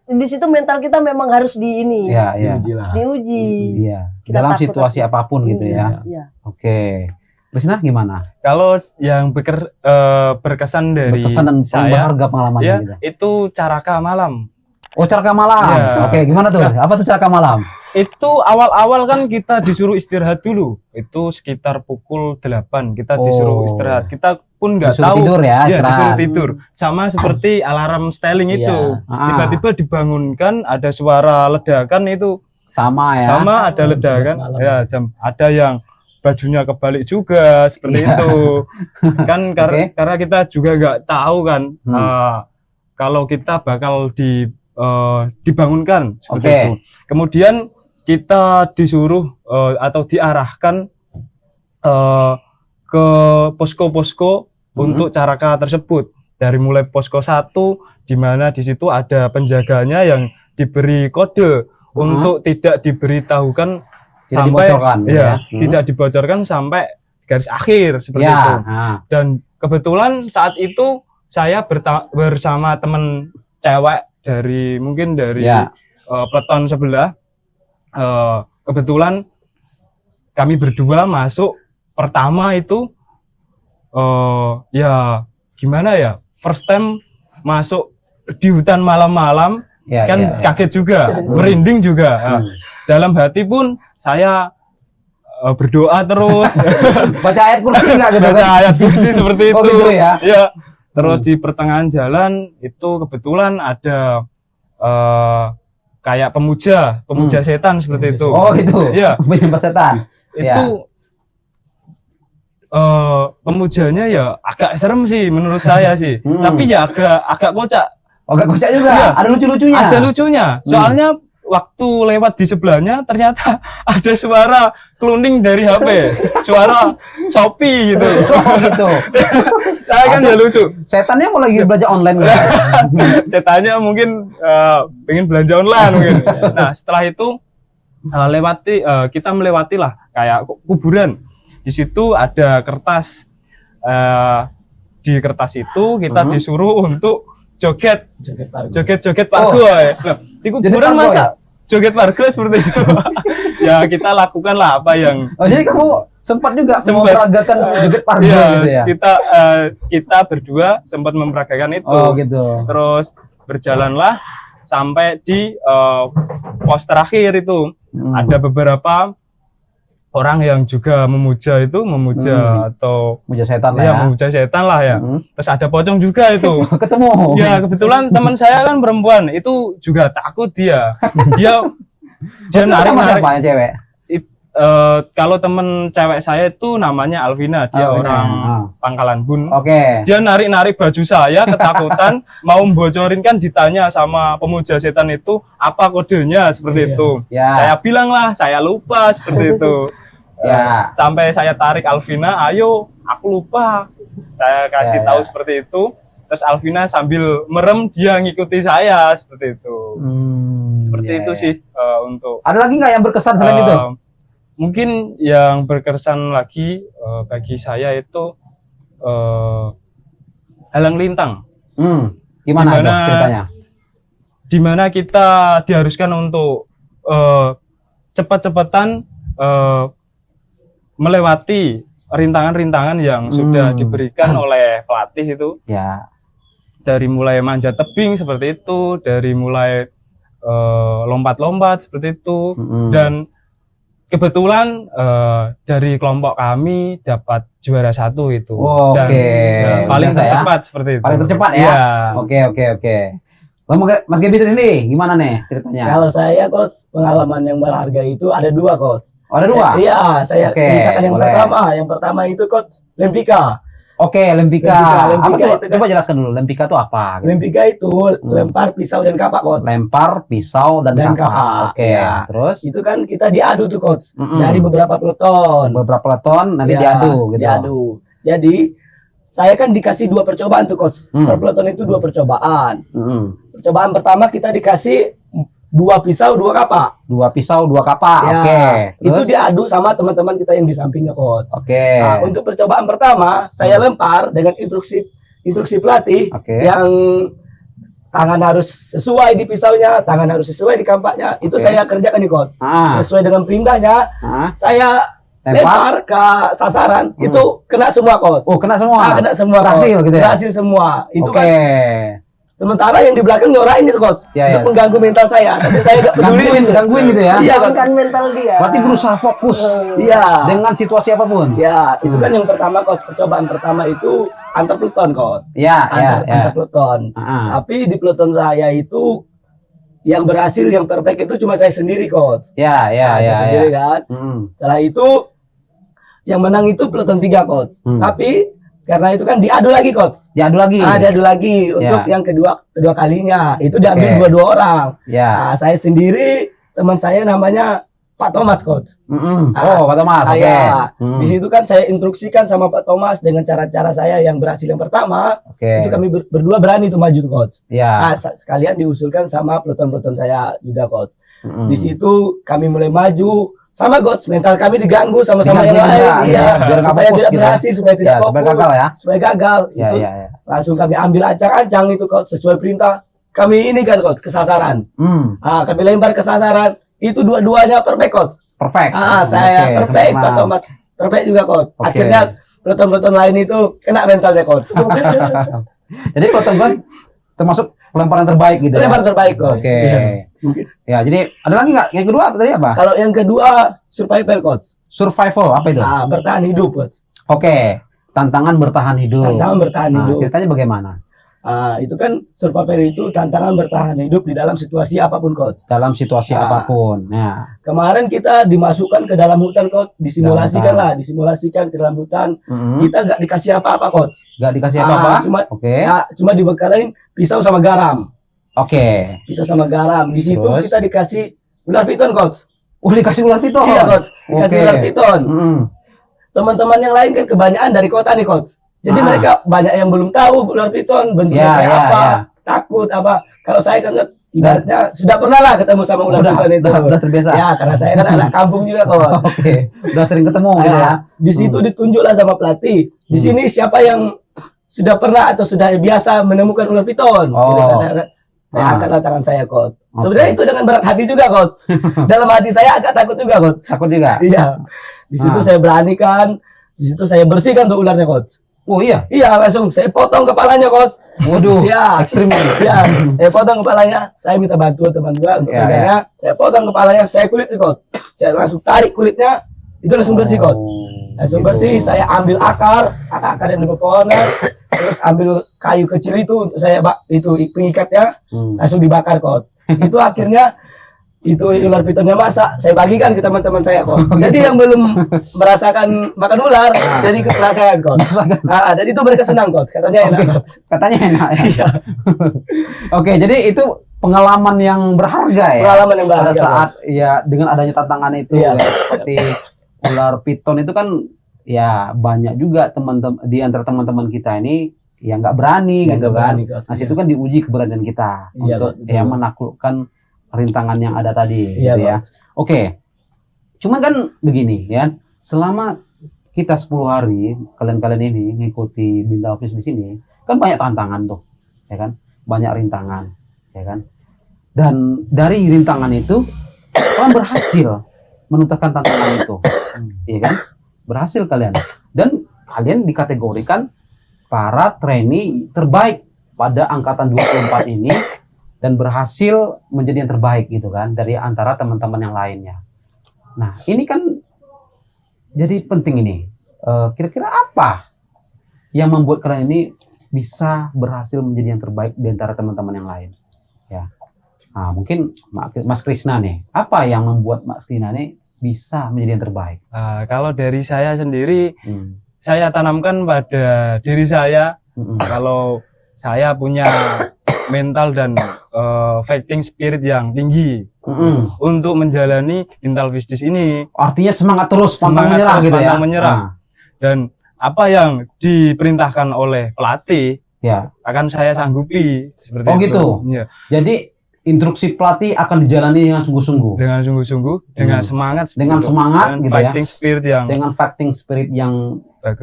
S6: Di situ mental kita memang harus di ini.
S5: Iya, iya.
S4: Diuji lah.
S6: Diuji.
S5: Iya.
S6: Kita
S5: Dalam
S6: takut
S5: situasi
S6: tapi-
S5: apapun gitu ya.
S6: Iya.
S5: Oke. Krisna gimana?
S3: Kalau yang berkesan dari
S5: Berkesan dan paling
S3: saya,
S5: berharga pengalamannya
S3: ya,
S5: gitu.
S3: itu caraka malam.
S5: Oh, caraka malam.
S3: Ya.
S5: Oke, gimana tuh? Apa tuh caraka malam?
S3: Itu awal-awal kan kita disuruh istirahat dulu. Itu sekitar pukul 8 kita disuruh
S5: Oh.
S3: istirahat. Kita pun nggak
S5: Disuruh
S3: tahu.
S5: tidur ya,
S3: Ya,
S5: istirahat.
S3: disuruh tidur. Sama seperti alarm styling
S4: Iya.
S3: itu.
S5: Ah.
S3: Tiba-tiba dibangunkan ada suara ledakan itu.
S5: Sama ya.
S3: Sama ada
S4: Jam
S3: ledakan.
S4: 11 malam.
S3: Ya, ada yang bajunya kebalik juga seperti
S5: Iya.
S3: itu. Kan
S5: Oke.
S3: karena kita juga nggak tahu kan kalau kita bakal dibangunkan seperti
S5: Oke.
S3: itu. Kemudian kita disuruh atau diarahkan ke posko-posko untuk caraka tersebut. Dari mulai posko 1 di mana di situ ada penjaganya yang diberi kode untuk tidak diberitahukan
S5: Tidak
S3: sampai
S5: dibocorkan,
S3: ya,
S5: ya.
S3: tidak dibocorkan sampai garis akhir seperti
S5: Ya.
S3: itu.
S5: Ah.
S3: Dan kebetulan saat itu saya bersama teman cewek dari mungkin dari
S5: Ya.
S3: peleton sebelah. Kebetulan kami berdua masuk pertama itu ya gimana ya, first time masuk di hutan malam-malam
S5: Ya,
S3: kan
S5: ya, ya.
S3: kaget juga, merinding juga. Nah, dalam hati pun saya berdoa terus.
S5: Baca ayat kursi nggak gitu
S3: Baca
S5: kan?
S3: ayat kursi seperti itu.
S5: Oh, gitu ya?
S3: Iya. Terus di pertengahan jalan itu kebetulan ada kayak pemuja setan seperti itu.
S5: Oh gitu.
S3: Iya.
S5: Penyembah setan.
S3: Itu pemujanya ya agak serem sih menurut saya sih. Tapi ya agak kocak.
S5: Oh, agak kocak juga.
S3: Iya.
S5: Ada lucu-lucunya.
S3: Ada lucunya. Soalnya waktu lewat di sebelahnya ternyata ada suara keluning dari HP. Suara Shopee gitu.
S5: Oh, gitu.
S3: Saya kan ya lucu.
S5: Setannya mau lagi belajar online nggak?
S3: Setannya mungkin pengen belanja online mungkin. Nah, setelah itu kita melewati lah kayak kuburan. Di situ ada kertas. Di kertas itu kita disuruh untuk joget pargo. Nah, di kuburan
S5: pargo,
S3: masa joget pargo seperti itu. Ya kita lakukan lah apa yang.
S5: Oh, jadi kamu sempat juga
S3: Sempat.
S5: memperagakan joget pargo
S3: Iya,
S5: gitu ya?
S3: kita berdua sempat memperagakan itu.
S5: Oh gitu.
S3: Terus berjalanlah sampai di pos terakhir itu. Ada beberapa orang yang juga memuja atau
S5: Muja setan lah
S3: ya
S5: ya.
S3: memuja setan lah ya. Terus ada pocong juga itu.
S5: Ketemu.
S3: Ya kebetulan teman saya kan perempuan, itu juga takut dia. Dia
S5: Sama
S3: narik-narik.
S5: siapa ya cewek?
S3: Kalau temen cewek saya itu namanya Alvina, dia
S5: Alvina.
S3: orang Pangkalan Bun.
S5: Oke.
S3: Dia narik-narik baju saya, ketakutan, mau bocorin kan ditanya sama pemuja setan itu apa kodenya seperti itu.
S5: Ya.
S3: Saya bilang lah, saya lupa seperti itu.
S5: Ya.
S3: Sampai saya tarik Alvina, ayo, aku lupa. Saya kasih tahu seperti itu. Terus Alvina sambil merem dia ngikuti saya seperti itu. Seperti itu sih untuk.
S5: Ada lagi nggak yang berkesan selain itu?
S3: Mungkin yang berkesan lagi bagi saya itu halang lintang.
S5: Gimana itu ceritanya?
S3: Dimana kita diharuskan untuk cepat-cepatan melewati rintangan-rintangan yang sudah diberikan oleh pelatih itu.
S5: Ya.
S3: Dari mulai manjat tebing seperti itu, dari mulai lompat-lompat seperti itu, dan kebetulan dari kelompok kami dapat juara 1 itu.
S5: Oh,
S3: dan paling
S5: Biasa
S3: tercepat seperti itu.
S5: Paling tercepat ya?
S3: Iya.
S5: Oke. Lalu Mas Gaby sendiri gimana nih ceritanya?
S4: Kalau saya coach, pengalaman yang berharga itu ada 2 coach.
S5: Oh, ada 2?
S4: Iya, saya
S5: Oke,
S4: ceritakan yang
S5: boleh.
S4: pertama. Yang pertama itu coach Lempika.
S5: Oke, Lempika.
S4: Lempika
S5: Apa tuh?
S4: itu kan-
S5: Coba jelaskan dulu, Lempika itu apa?
S4: Lempika itu lempar pisau dan kapak coach.
S5: Lempar, pisau, dan
S4: Dan
S5: kapak.
S4: kapak.
S5: Oke,
S4: Ya.
S5: terus
S4: Itu kan kita diadu tuh coach dari beberapa peleton.
S5: beberapa peleton nanti
S4: Ya,
S5: diadu gitu.
S4: Diadu. Jadi saya kan dikasih 2 percobaan tuh coach. Per peleton itu 2 percobaan. Percobaan pertama kita dikasih 2 pisau 2 kapak.
S5: 2 pisau, 2 kapak.
S4: Ya,
S5: Oke.
S4: itu
S5: Terus?
S4: diadu sama teman-teman kita yang di sampingnya coach.
S5: Oke.
S4: Nah, untuk percobaan pertama saya lempar dengan instruksi pelatih
S5: Oke.
S4: yang tangan harus sesuai di pisaunya, tangan harus sesuai di kampaknya. Itu
S5: Oke.
S4: saya kerjakan nih coach.
S5: Ah,
S4: Sesuai dengan perintahnya,
S5: ah.
S4: saya lempar ke sasaran, itu kena semua coach.
S5: Oh, kena semua.
S4: Kena semua coach.
S5: Berhasil gitu ya?
S4: Berhasil semua. Itu
S5: Oke.
S4: kan sementara yang di belakang nyorain itu coach
S5: Ya, ya.
S4: untuk mengganggu mental saya. Tapi saya gak peduli.
S5: Gangguin gitu ya?
S4: Iya coach.
S6: Kan mental dia.
S5: Berarti berusaha fokus
S4: Iya.
S5: dengan situasi apapun.
S4: Ya, itu kan yang pertama coach. Percobaan pertama itu antar peleton coach.
S5: Ya,
S4: Antar peleton.
S5: Ah.
S4: Tapi di peleton saya itu yang berhasil, yang perfect itu cuma saya sendiri coach.
S5: Ya,
S4: Saya sendiri kan. Setelah itu yang menang itu peleton 3 coach. Tapi karena itu kan diadu lagi coach.
S5: Diadu lagi.
S4: Diadu lagi untuk yang kedua kalinya. Itu diambil 2 orang.
S5: Ya.
S4: Nah, saya sendiri, teman saya namanya Pak Thomas coach.
S5: Oh, Pak Thomas. Oke.
S4: Saya di situ kan saya instruksikan sama Pak Thomas dengan cara-cara saya yang berhasil yang pertama.
S5: Oke.
S4: Itu kami berdua berani tuh maju tuh coach.
S5: Ya.
S4: Nah, sekalian diusulkan sama peleton-peleton saya juga coach. Di situ kami mulai maju. Sama coach, mental kami diganggu sama-sama yang
S5: Diganggu
S4: lain.
S5: juga,
S4: Iya,
S5: biar nggak
S4: supaya
S5: fokus
S4: tidak
S5: gitu ya.
S4: berhasil, supaya tidak
S5: Ya,
S4: fokus,
S5: supaya gagal ya.
S4: supaya gagal.
S5: Ya,
S4: Itu
S5: ya.
S4: langsung kami ambil ancang-ancang itu coach sesuai perintah. Kami ini kan coach ke sasaran. Kami lempar ke sasaran. Itu dua-duanya perfect coach.
S5: Perfect.
S4: Saya
S5: Oke,
S4: perfect,
S5: sempurna.
S4: Pak Thomas perfect juga coach.
S5: Oke.
S4: Akhirnya peloton-peloton lain itu kena mentalnya coach.
S5: Jadi peloton gue termasuk pelemparan terbaik gitu ya.
S4: Lempar terbaik coach.
S5: Oke.
S4: Iya. Mungkin.
S5: Ya, jadi ada lagi nggak? Yang kedua tadi apa?
S4: Kalau yang kedua survival coach.
S5: Survival apa itu?
S4: Nah, bertahan hidup coach.
S5: Oke, tantangan bertahan hidup.
S4: Tantangan bertahan
S5: Nah,
S4: hidup.
S5: ceritanya bagaimana?
S4: Itu kan survival itu tantangan bertahan hidup di dalam situasi apapun coach.
S5: Dalam situasi
S4: Nah.
S5: apapun. Nah,
S4: Kemarin kita dimasukkan ke dalam hutan coach, disimulasikan ke dalam hutan. Kita nggak dikasih apa-apa coach.
S5: nggak dikasih apa-apa? Oke.
S4: Cuma dibekalin pisau sama garam.
S5: Oke.
S4: Pisau sama garam. Di situ
S5: Terus?
S4: kita dikasih ular piton coach.
S5: Dikasih ular piton.
S4: Iya coach, dikasih
S5: Oke.
S4: ular piton.
S5: Mm-mm.
S4: Teman-teman yang lain kan kebanyakan dari kota nih coach. Jadi mereka banyak yang belum tahu ular piton bentuknya
S5: Ya,
S4: kayak
S5: ya,
S4: apa,
S5: ya.
S4: takut apa. Kalau saya kan ibaratnya sudah pernah lah ketemu sama ular piton itu.
S5: Udah terbiasa.
S4: Ya, karena saya kan anak kampung juga coach.
S5: Oke. Udah sering ketemu gitu ya.
S4: Nah, di situ ditunjuklah sama pelatih. Di sini siapa yang sudah pernah atau sudah biasa menemukan ular piton?
S5: Oh.
S4: Gitu kan. Saya angkatlah tangan saya coach.
S5: Oke.
S4: Sebenarnya itu dengan berat hati juga coach. Dalam hati saya agak takut juga coach.
S5: Takut juga.
S4: Iya. Di situ saya beranikan, di situ saya bersihkan tuh ularnya coach.
S5: Oh iya.
S4: Iya, langsung saya potong kepalanya coach.
S5: Waduh.
S4: Iya.
S5: Ekstrim ini.
S4: Iya, saya potong kepalanya. Saya minta bantuan teman juga untuk
S5: Iya,
S4: pegangnya. Saya potong kepalanya, saya kulit coach. Saya langsung tarik kulitnya, itu langsung bersih coach. Langsung bersih, saya ambil akar yang di pepohonan, terus ambil kayu kecil itu untuk saya itu pengikatnya, langsung dibakar coach. Itu akhirnya itu ular pitonnya masak, saya bagikan ke teman-teman saya kok. Jadi yang belum merasakan makan ular, jadi kerasakan kok. Dan itu mereka senang kok, katanya enak. Coach.
S5: Katanya enak ya.
S4: Iya,
S5: Oke, jadi itu pengalaman yang berharga ya.
S4: pengalaman yang
S5: Pada
S4: bahagia.
S5: saat ya dengan adanya tantangan itu
S4: Iya.
S5: ya, seperti ular piton itu kan ya banyak juga teman-teman di antara teman-teman kita ini yang nggak berani
S4: Yang
S5: gitu
S4: nggak
S5: kan.
S4: berani, Coach.
S5: Nah, situ kan diuji keberanian kita
S4: Iya,
S5: untuk
S4: Coach,
S5: ya
S4: betul.
S5: menaklukkan rintangan yang ada tadi
S4: Iya,
S5: gitu ya. Oke. Cuman kan begini ya, selama kita 10 hari kalian-kalian ini ngikuti Bintal Fish di sini, kan banyak tantangan tuh, ya kan? Banyak rintangan, ya kan? Dan dari rintangan itu kalian berhasil menuntaskan tantangan itu, ya kan? Berhasil kalian. Dan kalian dikategorikan para trainee terbaik pada angkatan 24 ini dan berhasil menjadi yang terbaik gitu kan dari antara teman-teman yang lainnya. Nah, ini kan jadi penting ini. Kira-kira apa yang membuat kalian ini bisa berhasil menjadi yang terbaik di antara teman-teman yang lain? Ya. Nah, mungkin Mas Krisna nih, apa yang membuat Mas Krisna nih bisa menjadi yang terbaik?
S3: Kalau dari saya sendiri, saya tanamkan pada diri saya kalau saya punya mental dan fighting spirit yang tinggi untuk menjalani Bintal Fish ini.
S5: Artinya semangat terus, pantang
S3: Semangat
S5: menyerah
S3: terus,
S5: gitu ya.
S3: pantang menyerah. Dan apa yang diperintahkan oleh pelatih
S5: Ya.
S3: akan saya sanggupi seperti
S5: Oh,
S3: itu.
S5: gitu?
S3: Iya.
S5: Jadi instruksi pelatih akan dijalani dengan sungguh-sungguh,
S3: Dengan sungguh-sungguh, dengan semangat,
S5: Dengan
S3: seperti itu.
S5: semangat
S3: Dan
S5: gitu ya.
S3: fighting spirit yang
S5: dengan fighting spirit yang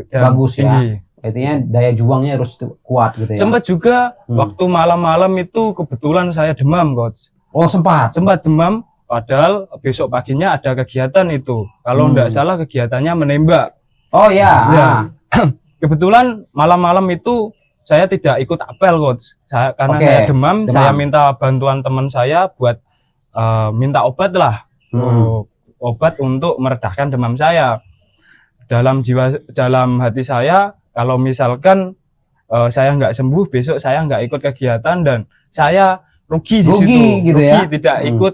S3: dan
S5: bagus ya.
S3: tinggi.
S5: artinya daya juangnya harus kuat gitu ya.
S3: Sempat juga
S5: Hmm.
S3: waktu malam-malam itu kebetulan saya demam, coach.
S5: Oh, sempat.
S3: Sempat demam, padahal besok paginya ada kegiatan itu. Kalau enggak salah kegiatannya menembak.
S5: Oh ya.
S3: Ya. Kebetulan malam-malam itu saya tidak ikut apel, coach. Karena
S5: Oke,
S3: saya demam,
S5: demam.
S3: saya minta bantuan teman saya buat minta obat lah. Obat untuk meredahkan demam saya. Dalam hati saya, kalau misalkan saya nggak sembuh, besok saya nggak ikut kegiatan dan saya rugi di situ.
S5: Gitu ya.
S3: Tidak ikut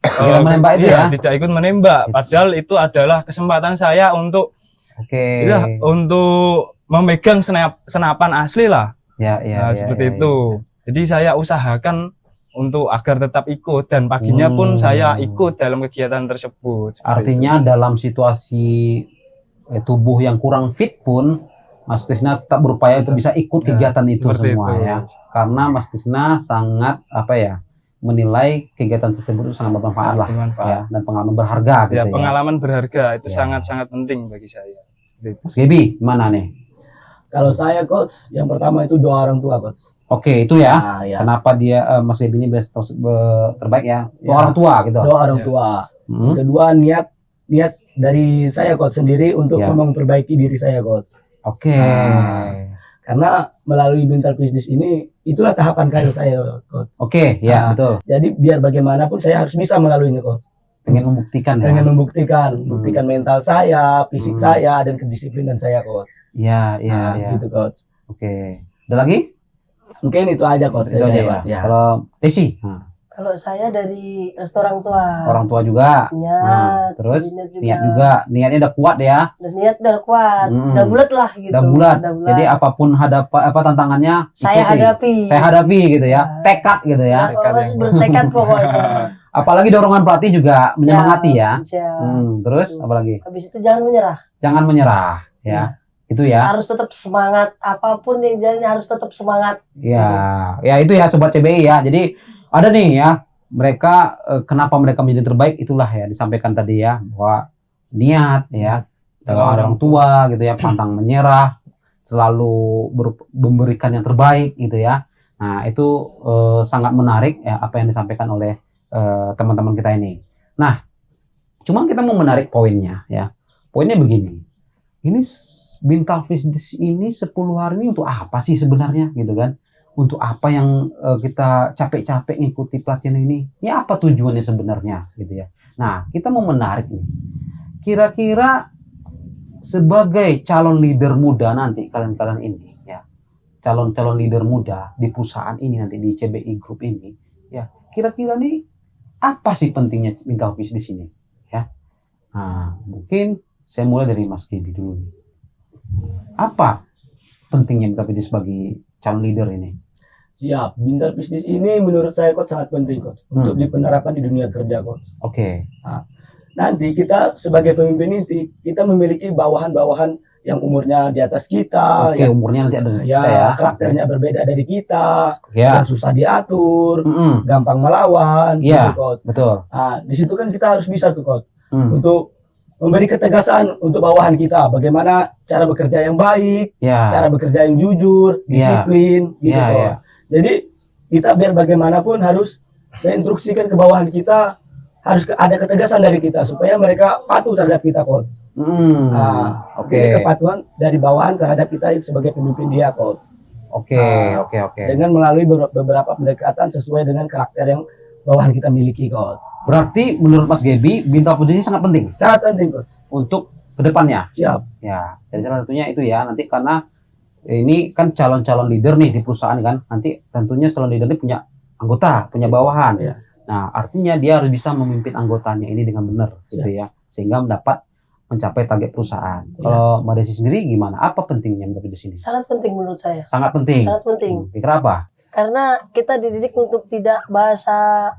S5: Tidak menembak itu ya.
S3: tidak ikut menembak. Padahal itu adalah kesempatan saya untuk
S5: Oke.
S3: untuk memegang senapan asli lah.
S5: Ya, ya,
S3: Seperti itu. Jadi saya usahakan untuk agar tetap ikut dan paginya pun saya ikut dalam kegiatan tersebut. Seperti
S5: Artinya dalam situasi tubuh yang kurang fit pun Mas Krisna tetap berupaya untuk bisa ikut kegiatan itu
S3: seperti
S5: semua
S3: itu.
S5: ya. Karena Mas Krisna sangat menilai kegiatan tersebut itu sangat bermanfaat lah
S3: bermanfaat.
S5: ya, dan pengalaman berharga gitu
S3: Ya,
S5: ya.
S3: pengalaman berharga itu
S5: Ya.
S3: sangat-sangat penting bagi saya. Seperti itu.
S5: Mas Gebi, gimana nih?
S4: Kalau saya coach, yang pertama itu doa orang tua coach.
S5: Oke, itu ya.
S4: Nah, ya.
S5: Kenapa dia Mas Gebi ini terbaik ya?
S4: Ya.
S5: Orang tua gitu.
S4: Doa orang
S3: Ya.
S4: tua.
S5: Hmm.
S4: Kedua niat dari saya coach sendiri untuk
S5: Ya.
S4: memperbaiki diri saya coach.
S5: Oke.
S4: Nah, Karena melalui mental business ini, itulah tahapan karir saya, Coach.
S5: Oke, ya betul.
S4: Jadi biar bagaimanapun saya harus bisa melaluinya, Coach.
S5: Pengen membuktikan ya.
S4: Pengen membuktikan mental saya, fisik saya, dan kedisiplinan saya, Coach.
S5: Iya, iya,
S4: Nah,
S5: iya.
S4: gitu, Coach.
S5: Oke. Ada lagi?
S4: Mungkin itu aja, Coach.
S5: Itu aja
S4: Saya,
S5: ya. Kalau Desi,
S6: Kalau saya dari restoran tua.
S5: orang tua juga.
S6: Niat,
S5: terus
S6: niat
S5: niat juga. Niatnya udah kuat ya.
S6: Dan niat udah kuat,
S5: Hmm.
S6: udah bulat lah gitu.
S5: Udah bulat.
S6: Udah bulat.
S5: Jadi apapun apa tantangannya
S6: saya
S5: ikuti.
S6: hadapi.
S5: Saya hadapi gitu ya.
S6: Ya.
S5: Tekad gitu ya.
S6: Harus bertekad pokoknya.
S5: Apalagi dorongan pelatih juga menyemangati ya.
S6: Siap.
S5: Terus apalagi?
S6: Habis itu jangan menyerah.
S5: Jangan menyerah ya. Itu ya.
S6: Harus tetap semangat, apapun yang jadi harus tetap semangat.
S5: Ya, ya itu ya sobat CBI ya. Jadi ada nih ya, mereka kenapa mereka menjadi terbaik itulah ya disampaikan tadi ya, bahwa niat ya dari orang tua gitu ya, pantang menyerah, selalu memberikan yang terbaik gitu ya. Nah, itu sangat menarik ya apa yang disampaikan oleh teman-teman kita ini. Nah, cuman kita mau menarik poinnya ya. Poinnya begini. Ini Mental Fitness ini 10 hari ini untuk apa sih sebenarnya gitu kan? Untuk apa yang kita capek-capek ngikuti pelatihan ini? Ya apa tujuannya sebenarnya gitu ya? Nah, kita mau menarik nih. Kira-kira sebagai calon leader muda nanti kalian-kalian ini ya. Calon-calon leader muda di perusahaan ini nanti di CBI Group ini ya. Kira-kira nih apa sih pentingnya mental fitness ini ya? Nah, mungkin saya mulai dari Mas Gibi dulu nih. Apa pentingnya mental fitness bagi calon leader ini?
S4: Siap. Mental business ini menurut saya, Coach, sangat penting, Coach, untuk dipenerapkan di dunia kerja, Coach.
S5: Oke.
S4: Nanti kita sebagai pemimpin inti, kita memiliki bawahan-bawahan yang umurnya di atas kita,
S5: Oke, umurnya nanti ada di kita ya.
S4: karakternya berbeda dari kita,
S5: Ya.
S4: yang susah diatur,
S5: Mm-mm.
S4: gampang melawan,
S5: Iya.
S4: gitu, Coach.
S5: Betul.
S4: Nah, di situ kan kita harus bisa tuh, Coach,
S5: Mm.
S4: untuk memberi ketegasan untuk bawahan kita, bagaimana cara bekerja yang baik,
S5: Ya.
S4: cara bekerja yang jujur,
S5: Iya.
S4: disiplin, gitu,
S5: Iya,
S4: Coach.
S5: iya.
S4: Jadi kita biar bagaimanapun harus menginstruksikan ke bawahan kita, harus ada ketegasan dari kita supaya mereka patuh terhadap kita, Coach. Nah,
S5: Oke.
S4: Ini kepatuhan dari bawahan terhadap kita sebagai pemimpin dia, Coach.
S5: Oke, oke.
S4: Dengan melalui beberapa pendekatan sesuai dengan karakter yang bawahan kita miliki, Coach.
S5: Berarti menurut Mas Gebi, mental fitness ini sangat penting
S4: Sangat penting, Coach.
S5: untuk kedepannya.
S4: Siap.
S5: Ya, jadi salah satunya itu ya, nanti karena ini kan calon-calon leader nih di perusahaan kan, nanti tentunya calon leader ini punya anggota, punya bawahan.
S4: Ya.
S5: Nah, artinya dia harus bisa memimpin anggotanya ini dengan benar, gitu ya, sehingga mendapat mencapai target perusahaan. Kalau Mbak Desi sendiri gimana? Apa pentingnya mental fitness ini?
S6: Sangat penting menurut saya.
S5: Sangat penting.
S6: Sangat penting.
S5: Kira apa?
S6: Karena kita dididik untuk tidak bahasa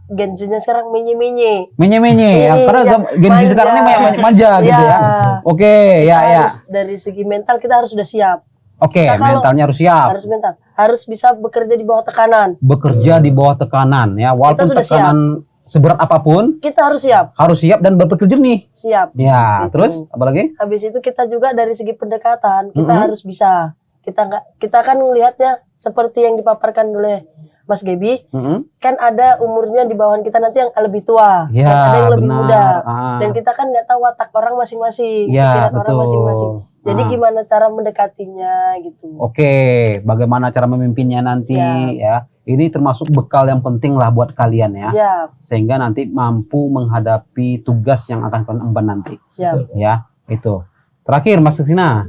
S6: Gen Z-nya sekarang menye-menye.
S5: Menye-menye ya,
S6: Iya,
S5: karena Gen Z
S6: manja.
S5: sekarang ini manja gitu ya. Oke, ya.
S6: Harus, dari segi mental kita harus sudah siap.
S5: Oke,
S6: Kita kalau
S5: mentalnya harus siap.
S6: Harus mental. Harus bisa bekerja di bawah tekanan.
S5: Bekerja di bawah tekanan ya, walaupun
S6: Kita sudah
S5: tekanan seberat apapun
S6: Kita harus siap.
S5: harus siap dan berpikir jernih.
S6: Siap.
S5: Ya,
S6: Gitu.
S5: terus apalagi?
S6: Habis itu kita juga dari segi pendekatan kita
S5: Mm-mm.
S6: harus bisa. Kita kan melihatnya seperti yang dipaparkan oleh Mas Gebi, kan ada umurnya di bawahan kita nanti yang lebih tua,
S5: Ya,
S6: dan ada yang lebih
S5: benar.
S6: muda.
S5: Ah.
S6: Dan kita kan nggak tahu watak orang masing-masing,
S5: Ya,
S6: pikiran orang
S5: betul.
S6: masing-masing. Jadi
S5: Ah.
S6: gimana cara mendekatinya gitu.
S5: Oke, bagaimana cara memimpinnya nanti
S6: Siap.
S5: ya. Ini termasuk bekal yang penting lah buat kalian ya.
S6: Siap,
S5: Sehingga nanti mampu menghadapi tugas yang akan kalian emban nanti.
S6: siap.
S5: Ya, itu. Terakhir Mas Rina.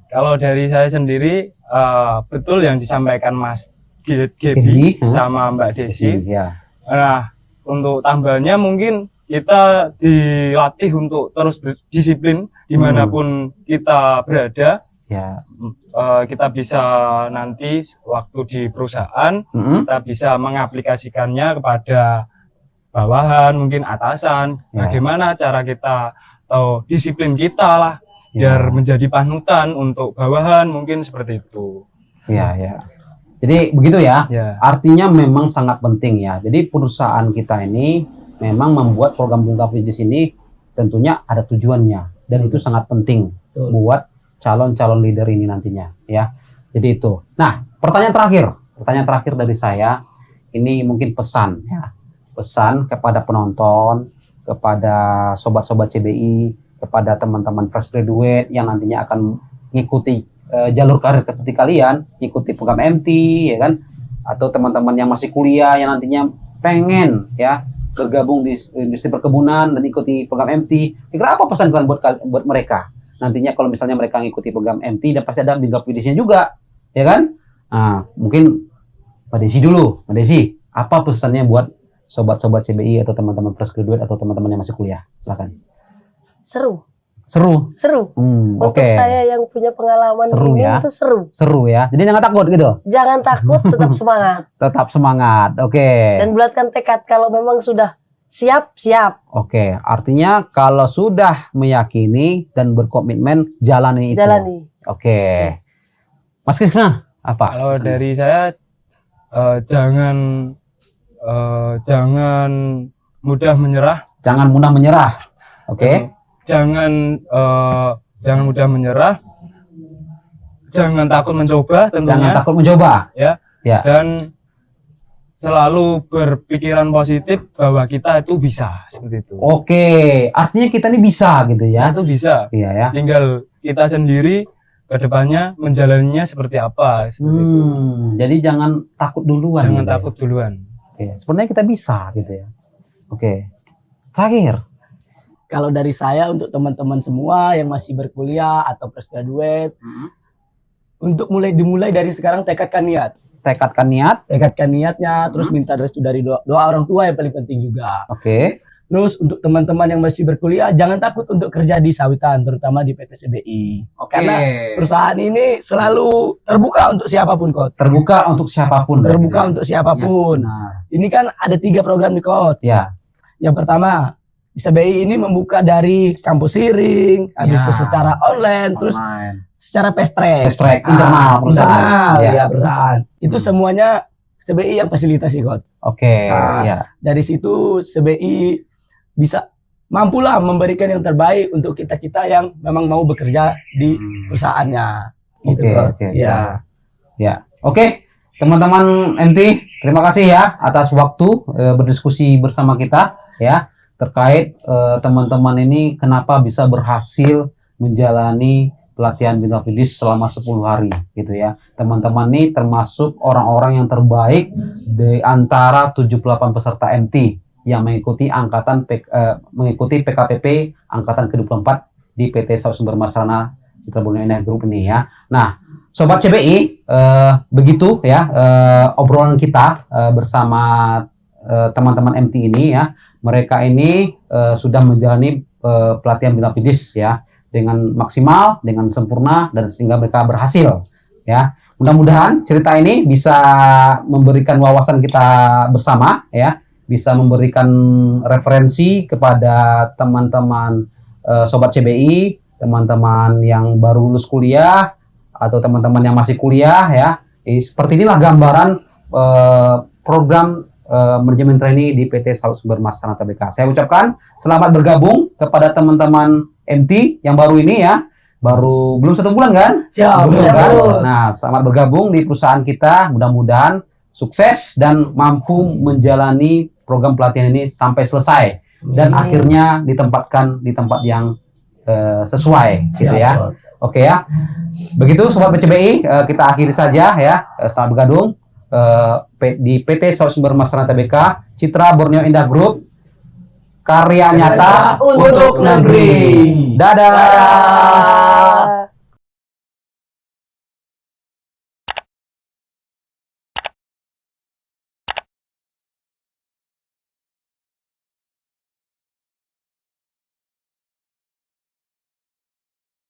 S3: Kalau dari saya sendiri, betul yang disampaikan Mas Gebi
S5: Gebi,
S3: sama Mbak Desi.
S5: Ya.
S3: Nah, untuk tambahnya mungkin kita dilatih untuk terus berdisiplin dimanapun kita berada.
S5: Ya.
S3: Kita bisa nanti waktu di perusahaan,
S5: Mm-mm.
S3: kita bisa mengaplikasikannya kepada bawahan, mungkin atasan.
S5: Ya.
S3: Bagaimana cara kita atau disiplin kita lah,
S5: Ya.
S3: biar menjadi panutan untuk bawahan, mungkin seperti itu.
S5: Ya, ya. Jadi begitu ya.
S3: Ya.
S5: Artinya memang sangat penting ya. Jadi perusahaan kita ini memang membuat program Bungka Fitness ini tentunya ada tujuannya dan itu sangat penting
S4: Betul.
S5: buat calon-calon leader ini nantinya ya. Jadi itu. Nah, pertanyaan terakhir dari saya ini mungkin pesan ya. Pesan kepada penonton, kepada sobat-sobat CBI, kepada teman-teman fresh graduate yang nantinya akan mengikuti jalur karir seperti kalian, ikuti program MT ya kan, atau teman-teman yang masih kuliah yang nantinya pengen ya bergabung di industri perkebunan dan ikuti program MT, kira apa pesan kalian buat mereka nantinya kalau misalnya mereka ngikuti program MT, dan pasti ada bidang widisnya juga ya kan. Nah, mungkin Mbak Desi dulu. Mbak Desi, apa pesannya buat sobat-sobat CBI atau teman-teman fresh graduate atau teman-teman yang masih kuliah? Silakan.
S6: Seru.
S5: Seru.
S6: Untuk
S5: Oke.
S6: saya yang punya pengalaman
S5: Seru
S6: ini
S5: ya.
S6: itu seru.
S5: Seru ya. Jadi jangan takut gitu.
S6: Jangan takut, tetap semangat.
S5: Tetap semangat. Oke.
S6: Dan bulatkan tekad kalau memang sudah siap.
S5: Oke. Artinya kalau sudah meyakini dan berkomitmen, jalani itu.
S6: Jalani.
S5: Oke. Mas Krisna, apa?
S3: Kalau
S5: pesannya?
S3: dari saya jangan mudah menyerah.
S5: Jangan mudah menyerah. Oke.
S3: Jangan mudah menyerah. Jangan takut mencoba tentunya.
S5: Jangan takut mencoba.
S3: Ya.
S5: Ya.
S3: Dan selalu berpikiran positif bahwa kita itu bisa seperti itu.
S5: Oke. Artinya kita ini bisa gitu ya.
S3: Itu bisa.
S5: Iya ya.
S3: Tinggal kita sendiri ke depannya menjalaninya seperti apa. Seperti itu.
S5: Jadi jangan takut duluan.
S3: Jangan
S5: gitu ya.
S3: takut duluan.
S5: Oke. Sebenarnya kita bisa gitu ya. Oke. Terakhir.
S4: Kalau dari saya untuk teman-teman semua yang masih berkuliah atau fresh graduate, untuk dimulai dari sekarang tekadkan niat.
S5: Tekadkan niat.
S4: Tekadkan niatnya, terus minta restu dari doa orang tua yang paling penting juga.
S5: Oke.
S4: Terus untuk teman-teman yang masih berkuliah, jangan takut untuk kerja di sawitan, terutama di PT CBI. Karena perusahaan ini selalu terbuka untuk siapapun, Coach.
S5: Terbuka untuk siapapun.
S4: Terbuka untuk siapapun.
S5: Nah,
S4: Ini kan ada 3 program nih, Coach.
S5: ya.
S4: Yang pertama, CBI ini membuka dari kampus sharing, habis
S5: Ya.
S4: itu secara online, terus secara fast track.
S5: Fast track, internal perusahaan.
S4: Internal,
S5: Ya.
S4: ya perusahaan. Itu semuanya CBI yang fasilitasi, Coach.
S5: Oke.
S4: Nah,
S5: Ya.
S4: Dari situ CBI bisa mampulah memberikan yang terbaik untuk kita-kita yang memang mau bekerja di perusahaannya. Gitu,
S5: Oke,
S4: Coach.
S5: oke.
S4: Ya.
S5: Ya. Oke. Teman-teman MT, terima kasih ya atas waktu berdiskusi bersama kita ya terkait teman-teman ini kenapa bisa berhasil menjalani pelatihan bidang medis selama 10 hari gitu ya. Teman-teman ini termasuk orang-orang yang terbaik di antara 78 peserta MT yang mengikuti mengikuti PKPP angkatan ke-24 di PT Sawit Sumber Masrana Citra Borneo Indah Group ini ya. Nah, Sobat CBI, begitu ya obrolan kita bersama teman-teman MT ini ya. Mereka ini sudah menjalani pelatihan bina medis ya dengan maksimal, dengan sempurna, dan sehingga mereka berhasil ya. Mudah-mudahan cerita ini bisa memberikan wawasan kita bersama ya, bisa memberikan referensi kepada teman-teman Sobat CBI, teman-teman yang baru lulus kuliah atau teman-teman yang masih kuliah ya. Seperti inilah gambaran program manajemen trainee di PT Sawit Sumber Masrana Tbk. Saya ucapkan selamat bergabung kepada teman-teman MT yang baru ini ya. Belum 1 bulan kan?
S4: Siap,
S5: Belum
S4: siap.
S5: kan? Nah, selamat bergabung di perusahaan kita. Mudah-mudahan sukses dan mampu menjalani program pelatihan ini sampai selesai dan akhirnya ditempatkan di tempat yang sesuai gitu ya.
S4: Coach.
S5: Oke ya. Begitu Sobat PCBI, kita akhiri saja ya. Selamat bergabung di PT Sawit Sumber Masrana Tbk, Citra Borneo Indah Group, karya nyata
S4: Untuk negeri.
S5: Dadah.